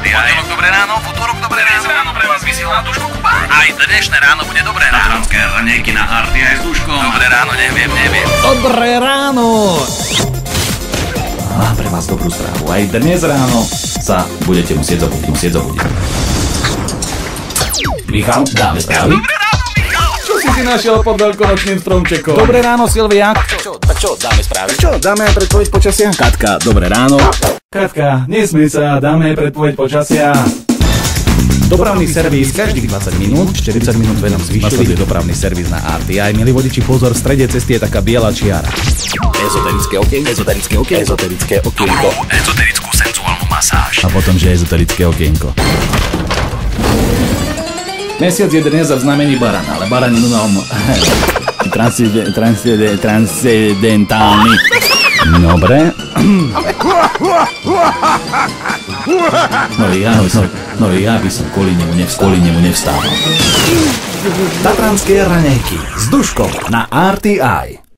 RTI. Pondelok dobré ráno, v utorok dobré ráno pre vás vysiela Duško Kubáč. Aj dnešné ráno bude dobré ráno. Tatranské raňajky na RTI s Duškom. Dobré ráno, neviem. Dobré ráno! Mám pre vás dobrú správu. Aj dnes ráno sa budete musieť zobudiť. Michal, dáme správy? Dobré ráno, Michal. Čo si našiel pod veľkonočným stromčekom? Dobré ráno, Silvia. Čo, dáme správy? Čo, dáme predpoveď počasia? Katka, dobré ráno. Katka, nesmej sa, dáme predpoveď počasia. Dopravný servis každých 20 minút, 40 minút veľom zvyšili. Nasleduje dopravný servis na RTI. Milí vodiči, pozor, v strede cesty je taká biela čiara. Ezoterické okienko. Ezoterickú senzuálnu masáž. A potom, že ezoterické okienko. Mesiac je dnes v znamení barana, ale baran je transcendentálny. Dobre. No ja by som kvôli nemu nevstával. Tatranské raňajky s Duškom na RTI.